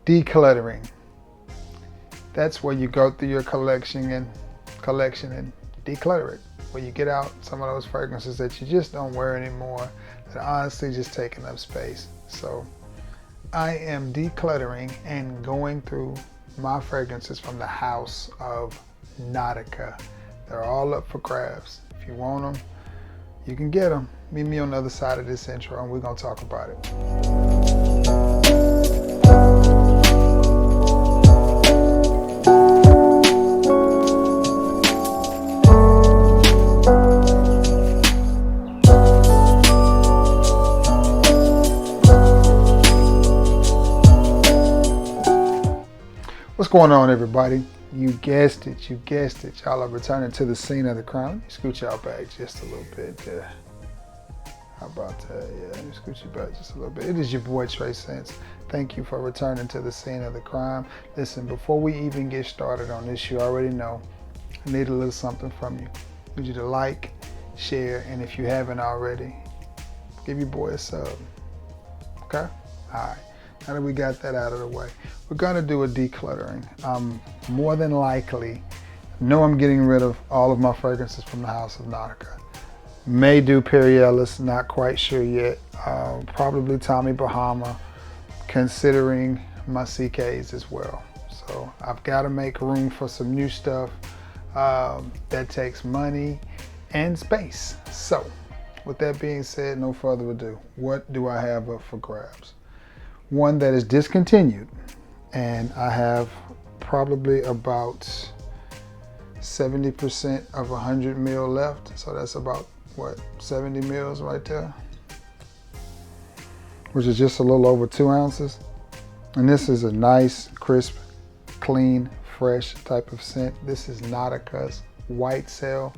Decluttering. That's where you go through your collection and declutter it. Where you get out some of those fragrances that you just don't wear anymore, that are honestly just taking up space. So I am decluttering and going through my fragrances from the house of Nautica. They're all up for grabs. If you want them, you can get them. Meet me on the other side of this intro and we're going to talk about it. What's going on, everybody? You guessed it, y'all are returning to the scene of the crime. Let me scoot y'all back just a little bit. How about that? Yeah, let me scoot you back just a little bit. It is your boy Trey Sense. Thank you for returning to the scene of the crime. Listen, before we even get started on this, you already know I need a little something from you. I need you to like, share, and if you haven't already, give your boy a sub. Okay? All right. Now that we got that out of the way, we're gonna do a decluttering. More than likely, know I'm getting rid of all of my fragrances from the house of Nautica. May do Perry Ellis, not quite sure yet. Probably Tommy Bahama, considering my CKs as well. So I've got to make room for some new stuff that takes money and space. So with that being said, no further ado, what do I have up for grabs? One that is discontinued, and I have probably about 70% of 100 ml left. So that's about, what, 70 mils right there, which is just a little over 2 ounces. And this is a nice, crisp, clean, fresh type of scent. This is Nautica's White Cell.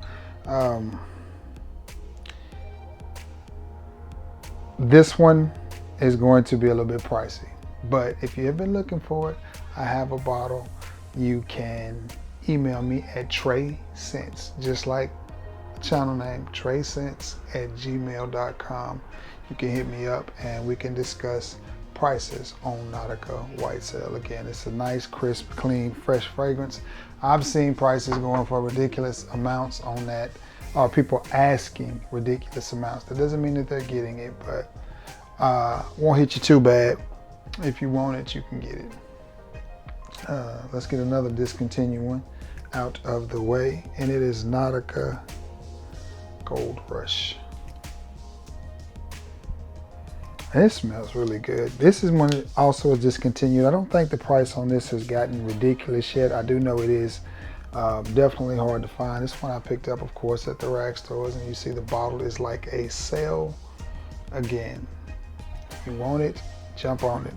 This one is going to be a little bit pricey, but if you have been looking for it, I have a bottle. You can email me at TreySense, just like the channel name, TreySense@gmail.com. You can hit me up and we can discuss prices on Nautica White Cell. Again, it's a nice, crisp, clean, fresh fragrance. I've seen prices going for ridiculous amounts on that, or people asking ridiculous amounts. That doesn't mean that they're getting it, but won't hit you too bad. If you want it, you can get it. Let's get another discontinued one out of the way, and it is Nautica Gold Rush. It smells really good. This is one that also is discontinued. I don't think the price on this has gotten ridiculous yet. I do know it is definitely hard to find. This one I picked up, of course, at the rag stores, and you see the bottle is like a sale again. If you want it, jump on it.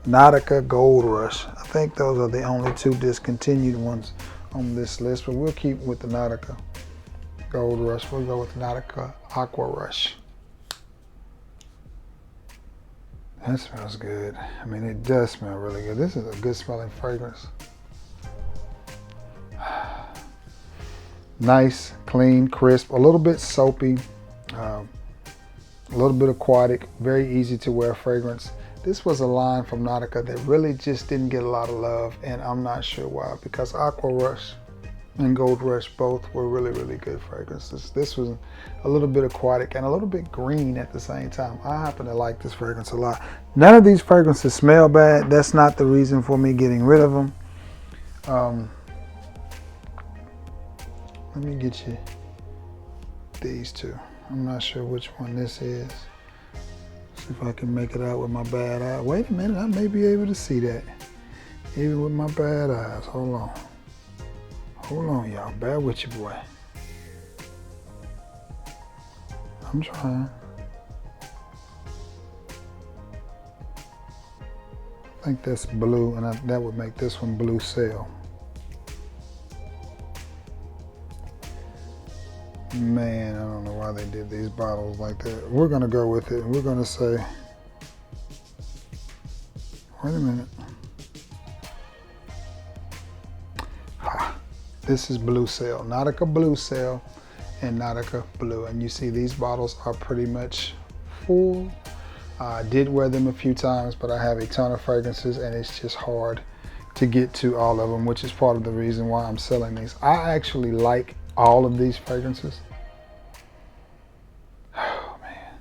Nautica Gold Rush. I think those are the only two discontinued ones on this list, but we'll keep with the Nautica Gold Rush. We'll go with Nautica Aqua Rush. That smells good. I mean, it does smell really good. This is a good smelling fragrance. Nice, clean, crisp, a little bit soapy, a little bit aquatic, very easy to wear fragrance. This was a line from Nautica that really just didn't get a lot of love, and I'm not sure why, because Aqua Rush and Gold Rush both were really, really good fragrances. This was a little bit aquatic and a little bit green at the same time. I happen to like this fragrance a lot. None of these fragrances smell bad. That's not the reason for me getting rid of them. Let me get you these two. I'm not sure which one this is. See if I can make it out with my bad eye. Wait a minute, I may be able to see that. Even with my bad eyes. Hold on. Hold on, y'all. Bear with your boy. I'm trying. I think that's blue, and that would make this one Blue Cell. Man, I don't know why they did these bottles like that. We're gonna go with it. We're gonna say, wait a minute. This is Blue Cell, Nautica Blue Cell and Nautica Blue. And you see these bottles are pretty much full. I did wear them a few times, but I have a ton of fragrances and it's just hard to get to all of them, which is part of the reason why I'm selling these. I actually like all of these fragrances. Oh man.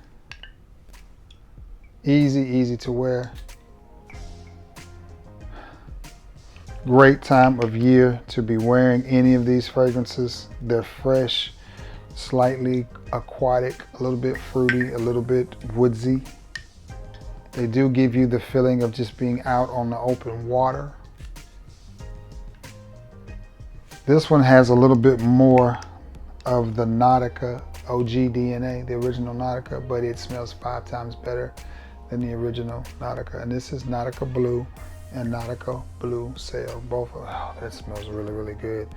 Easy to wear. Great time of year to be wearing any of these fragrances. They're fresh, slightly aquatic, a little bit fruity, a little bit woodsy. They do give you the feeling of just being out on the open water. This one has a little bit more of the Nautica OG DNA, the original Nautica, but it smells 5 times better than the original Nautica. And this is Nautica Blue and Nautica Blue Sail. Both of, oh, that smells really good.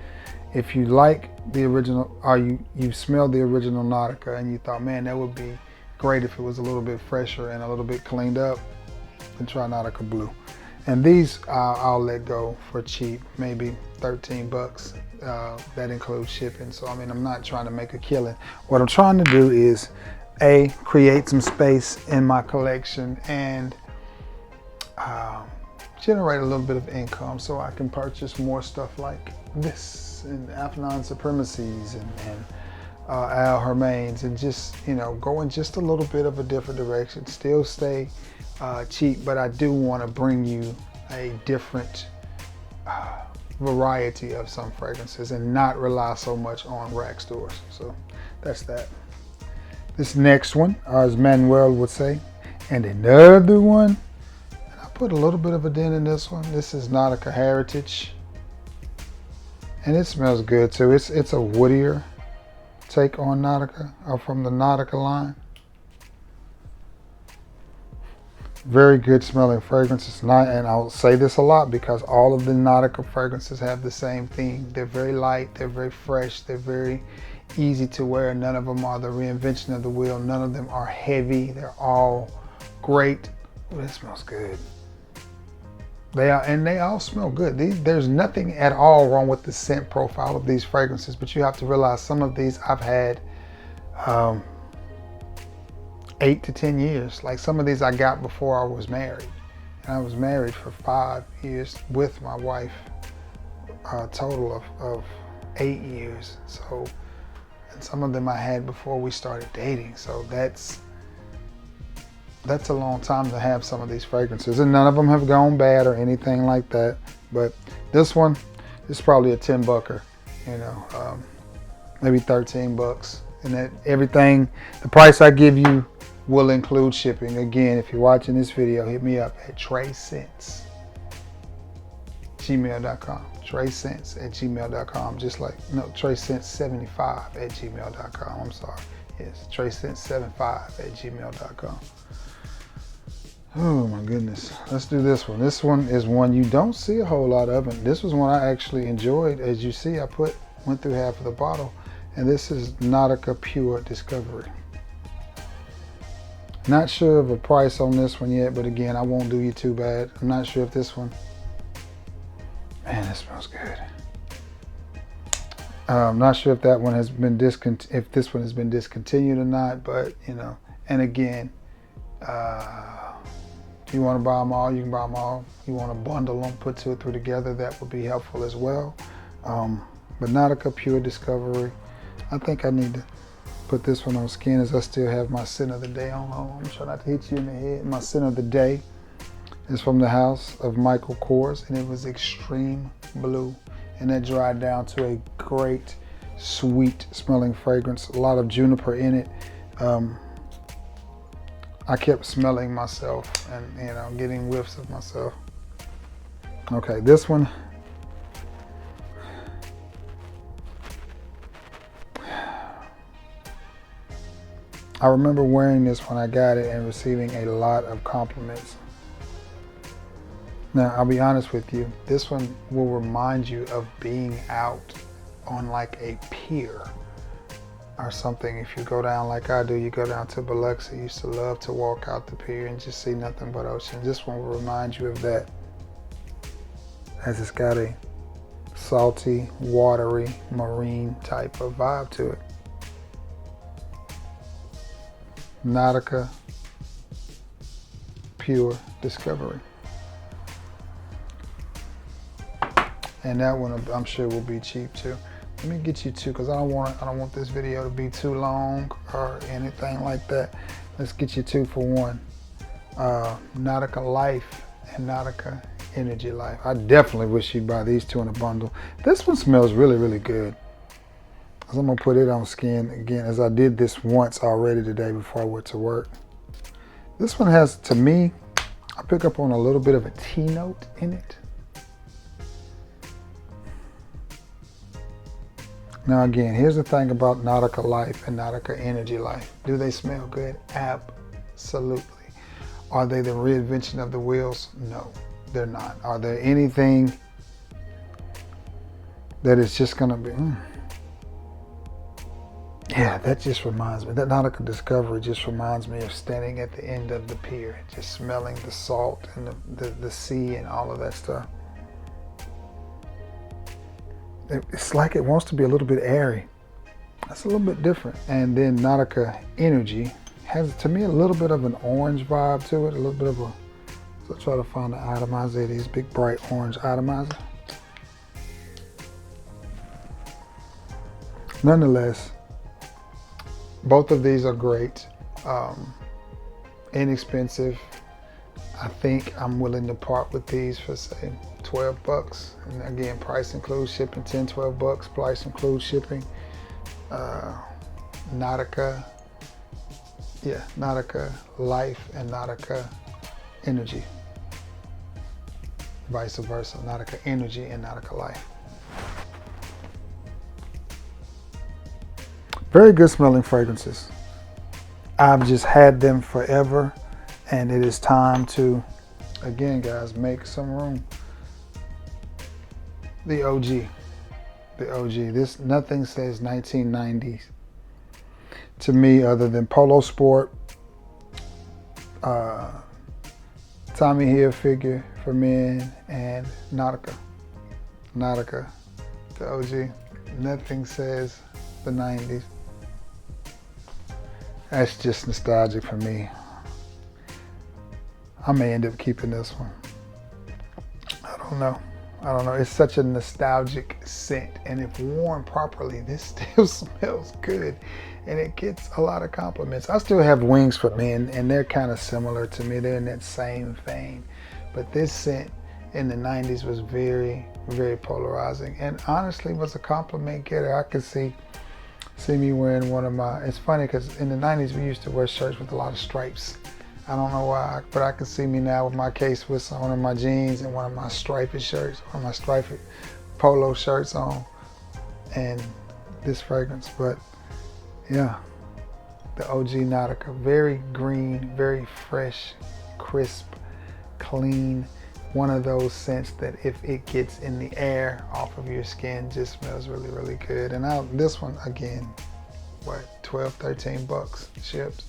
If you like the original, or you smelled the original Nautica and you thought, man, that would be great if it was a little bit fresher and a little bit cleaned up, then try Nautica Blue. And these I'll let go for cheap, maybe 13 bucks. That includes shipping. So I mean, I'm not trying to make a killing. What I'm trying to do is create some space in my collection and generate a little bit of income so I can purchase more stuff like this and Athenon Supremacies and Al Hermains, and just, you know, go in just a little bit of a different direction. Still stay cheap, but I do want to bring you a different variety of some fragrances and not rely so much on rack stores. So that's that. This next one, as Manuel would say, and another one. Put a little bit of a dent in this one. This is Nautica Heritage, and it smells good too. It's a woodier take on Nautica, or from the Nautica line. Very good smelling fragrance. It's not, and I'll say this a lot because all of the Nautica fragrances have the same theme. They're very light, they're very fresh, they're very easy to wear. None of them are the reinvention of the wheel. None of them are heavy. They're all great. Oh, that smells good. They are, and they all smell good. There's nothing at all wrong with the scent profile of these fragrances, but you have to realize some of these I've had 8 to 10 years. Like some of these I got before I was married. And I was married for 5 years with my wife, a total of 8 years. So, and some of them I had before we started dating. So that's a long time to have some of these fragrances, and none of them have gone bad or anything like that. But this one is probably a 10 bucker, you know, maybe 13 bucks. And that everything, the price I give you will include shipping. Again, if you're watching this video, hit me up at TreyScents@gmail.com. TreyScents@gmail.com. Just like, no, TreyScents75@gmail.com. I'm sorry. Yes, TreyScents75@gmail.com. Oh my goodness. Let's do this one. This one is one you don't see a whole lot of, and this was one I actually enjoyed. As you see, I went through half of the bottle, and this is Nautica Pure Discovery. Not sure of a price on this one yet, but again, I won't do you too bad. I'm not sure if this one, man, this smells good. I'm not sure if that one has been if this one has been discontinued or not, but you know, and again, if you want to buy them all, you can buy them all. You want to bundle them, put 2 or 3 together, that would be helpful as well. But Nautica Pure Discovery, I think I need to put this one on skin as I still have my scent of the day on. I'm trying not to hit you in the head. My scent of the day is from the house of Michael Kors, and it was Extreme Blue. And that dried down to a great, sweet smelling fragrance. A lot of juniper in it. I kept smelling myself and, you know, getting whiffs of myself. Okay, this one. I remember wearing this when I got it and receiving a lot of compliments. Now, I'll be honest with you, this one will remind you of being out on like a pier or something. If you go down like I do, you go down to Biloxi, I used to love to walk out the pier and just see nothing but ocean. This one will remind you of that, as it's got a salty, watery, marine type of vibe to it. Pure Discovery. And that one I'm sure will be cheap too. Let me get you two, because I don't want this video to be too long or anything like that. Let's get you two for one. Nautica Life and Nautica Energy Life. I definitely wish you'd buy these two in a bundle. This one smells really, really good. So I'm gonna put it on skin again, as I did this once already today before I went to work. This one has, to me, I pick up on a little bit of a tea note in it. Now again, here's the thing about Nautica Life and Nautica Energy Life. Do they smell good? Absolutely. Are they the reinvention of the wheels? No, they're not. Are there anything that is just gonna be, Yeah, that just reminds me, that Nautica Discovery just reminds me of standing at the end of the pier, just smelling the salt and the sea and all of that stuff. It's like it wants to be a little bit airy. That's a little bit different. And then Nautica Energy has, to me, a little bit of an orange vibe to it, a little bit of a, so try to find the atomizer, these big bright orange atomizer. Nonetheless, both of these are great, inexpensive. I think I'm willing to part with these for, say, 12 bucks. And again, price includes shipping, 10, 12 bucks. Price includes shipping. Nautica Life and Nautica Energy. Vice versa, Nautica Energy and Nautica Life. Very good smelling fragrances. I've just had them forever, and it is time to, again guys, make some room. The OG. This, nothing says 1990s to me other than Polo Sport, Tommy Hilfiger for men, and Nautica, the OG. Nothing says the 90s. That's just nostalgic for me. I may end up keeping this one. I don't know. It's such a nostalgic scent, and if worn properly, this still smells good, and it gets a lot of compliments. I still have Wings for Men, and they're kind of similar to me. They're in that same vein, but this scent in the 90s was very, very polarizing, and honestly was a compliment getter. I could see me wearing one of my, it's funny because in the 90s we used to wear shirts with a lot of stripes. I don't know why, but I can see me now with my K-Swiss on, one of my jeans and one of my striped shirts, one of my striped polo shirts on, and this fragrance. But yeah, the OG Nautica, very green, very fresh, crisp, clean. One of those scents that if it gets in the air off of your skin, just smells really, really good. And this one, again, what, 12, 13 bucks shipped.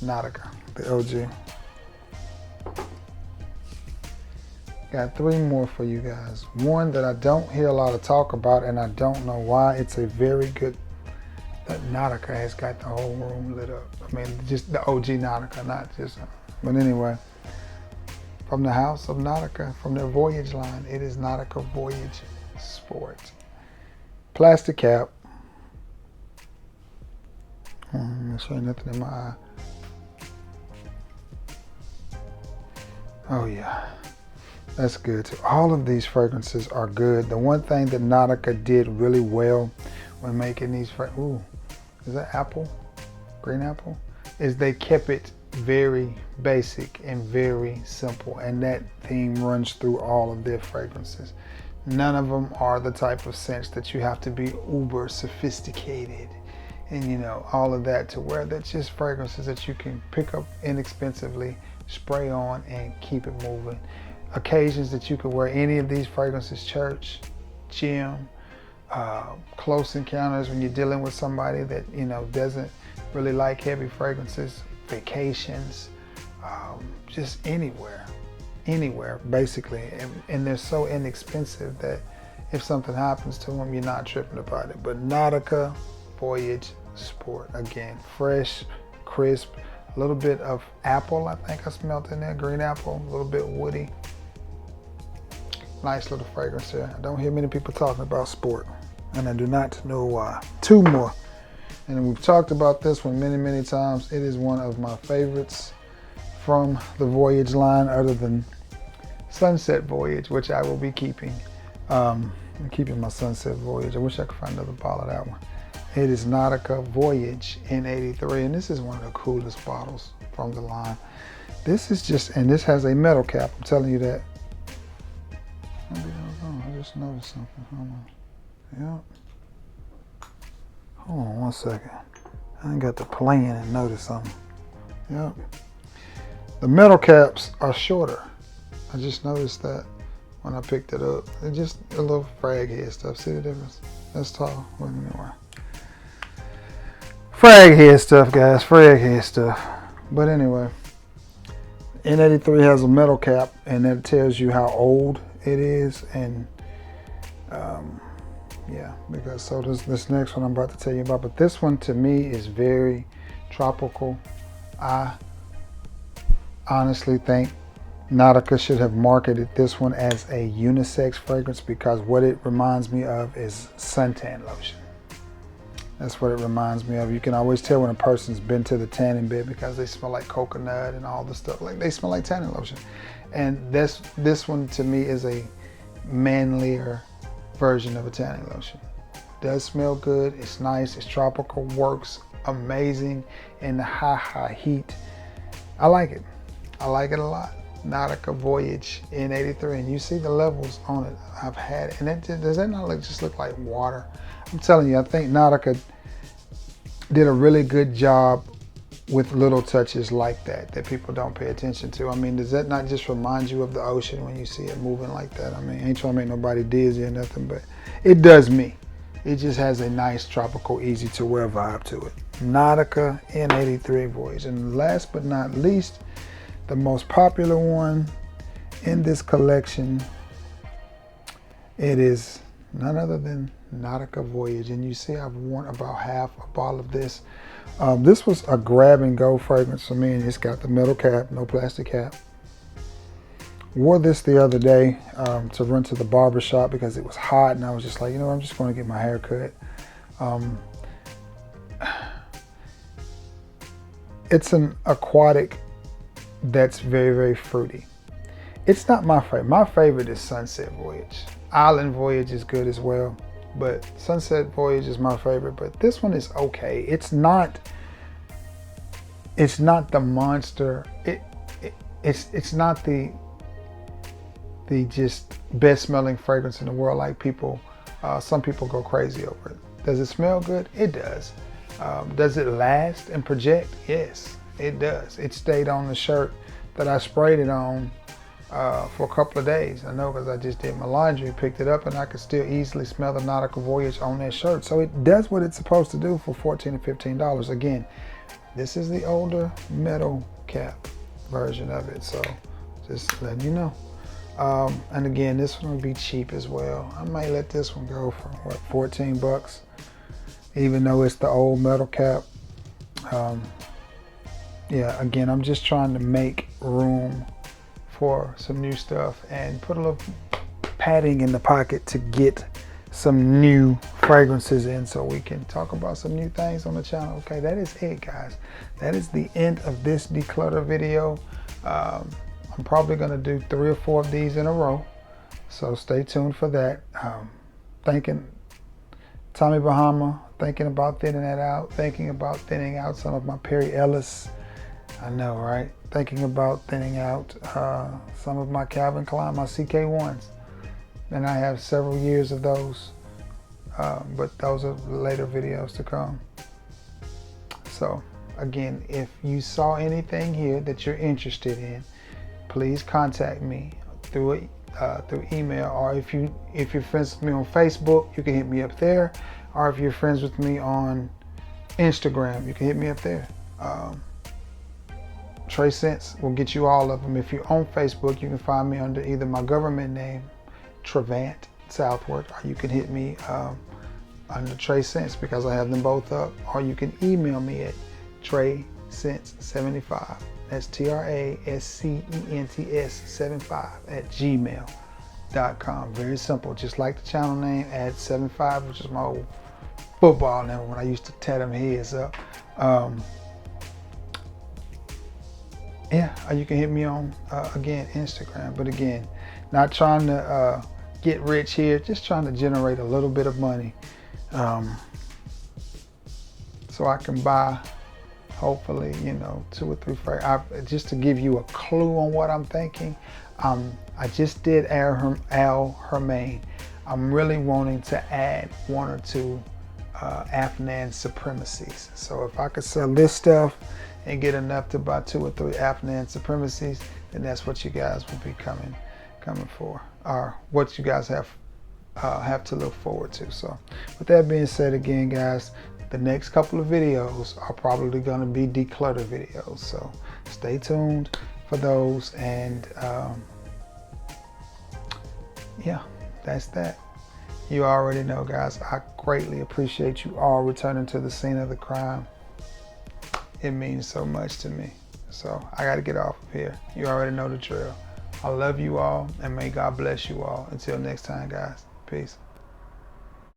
Nautica, the OG. Got three more for you guys. One that I don't hear a lot of talk about, and I don't know why. It's a very good, that Nautica has got the whole room lit up. I mean, just the OG Nautica, not just, but anyway. From the house of Nautica, from their Voyage line, it is Nautica Voyage Sport. Plastic cap. There's nothing in my eye. Oh yeah, that's good too. All of these fragrances are good. The one thing that Nautica did really well when making these, ooh, is that apple? Green apple? Is they kept it very basic and very simple, and that theme runs through all of their fragrances. None of them are the type of scents that you have to be uber sophisticated and, you know, all of that, to where that's just fragrances that you can pick up inexpensively, spray on, and keep it moving. Occasions that you could wear any of these fragrances: church, gym, close encounters when you're dealing with somebody that, you know, doesn't really like heavy fragrances, vacations, just anywhere basically. And they're so inexpensive that if something happens to them, you're not tripping about it. But Nautica Voyage Sport, again, fresh, crisp, A little bit of apple, I think I smelled in there, green apple, a little bit woody. Nice little fragrance here. I don't hear many people talking about sport, and I do not know why. Two more. And we've talked about this one many, many times. It is one of my favorites from the Voyage line, other than Sunset Voyage, which I will be keeping. I'm keeping my Sunset Voyage. I wish I could find another bottle of that one. It is Nautica Voyage N83, and this is one of the coolest bottles from the line. This is just, and this has a metal cap, I'm telling you that. I just noticed something. Hold on. Yep. Hold on 1 second. I ain't got to plan and notice something. Yep. The metal caps are shorter. I just noticed that when I picked it up. It's just a little frag head stuff. See the difference? That's tall. Wait a minute. Frag head stuff, guys. Frag head stuff. But anyway, N83 has a metal cap, and that tells you how old it is. And yeah, because so this next one I'm about to tell you about, but this one to me is very tropical. I honestly think Nautica should have marketed this one as a unisex fragrance, because what it reminds me of is suntan lotion. That's what it reminds me of. You can always tell when a person's been to the tanning bed because they smell like coconut and all the stuff. Like, they smell like tanning lotion. And this one to me is a manlier version of a tanning lotion. It does smell good. It's nice. It's tropical. Works amazing in the high heat. I like it. I like it a lot. Nautica Voyage N83, and you see the levels on it. I've had it, and does that not just look like water? I'm telling you, I think Nautica did a really good job with little touches like that people don't pay attention to. I mean, does that not just remind you of the ocean when you see it moving like that? I mean, ain't trying to make nobody dizzy or nothing, but it does me. It just has a nice tropical, easy to wear vibe to it. Nautica N83 Voyage. And last but not least, the most popular one in this collection, it is none other than Nautica Voyage. And you see I've worn about half a bottle of this. This was a grab and go fragrance for me, and it's got the metal cap, no plastic cap. Wore this the other day to run to the barber shop because it was hot, and I was just like, you know, I'm just going to get my hair cut. It's an aquatic that's very, very fruity. It's not my favorite. My favorite is Sunset Voyage. Island Voyage is good as well, but Sunset Voyage is my favorite. But this one is okay. It's not the monster. It's not the just best smelling fragrance in the world like some people go crazy over it. Does it smell good? It does. Does it last and project? Yes, it does. It stayed on the shirt that I sprayed it on for a couple of days. I know because I just did my laundry, picked it up, and I could still easily smell the Nautica Voyage on that shirt. So it does what it's supposed to do for $14 to $15. Again, this is the older metal cap version of it. So just letting you know. And again, this one will be cheap as well. I might let this one go for what, 14 bucks, even though it's the old metal cap. Yeah, again, I'm just trying to make room for some new stuff and put a little padding in the pocket to get some new fragrances in so we can talk about some new things on the channel. Okay, that is it, guys. That is the end of this declutter video. I'm probably going to do 3 or 4 of these in a row, so stay tuned for that. Thanking Tommy Bahama, thinking about thinning that out, thinking about thinning out some of my Perry Ellis. I know, right? Thinking about thinning out some of my Calvin Klein, my CK1s. And I have several years of those, but those are later videos to come. So again, if you saw anything here that you're interested in, please contact me through email, or if you're friends with me on Facebook, you can hit me up there, or if you're friends with me on Instagram, you can hit me up there. Trey Sense will get you all of them. If you're on Facebook, you can find me under either my government name, Trevant Southward, or you can hit me under Trey Sense because I have them both up, or you can email me at Trey Trascents 75. That's TRASCENTS75 @gmail.com. Very simple. Just like the channel name, add 75, which is my old football name when I used to tear them heads up. Yeah, you can hit me on, again, Instagram. But again, not trying to get rich here, just trying to generate a little bit of money so I can buy, hopefully, you know, 2 or 3 frames. Just to give you a clue on what I'm thinking, I just did Al Hermain. I'm really wanting to add 1 or 2 Afghan supremacies. So if I could sell this stuff and get enough to buy 2 or 3 Afghan supremacies, then that's what you guys will be coming for, or what you guys have to look forward to. So with that being said, again, guys, the next couple of videos are probably going to be declutter videos. So stay tuned for those. And yeah, that's that. You already know, guys, I greatly appreciate you all returning to the scene of the crime. It means so much to me. So I got to get off of here. You already know the drill. I love you all, and may God bless you all. Until next time, guys. Peace.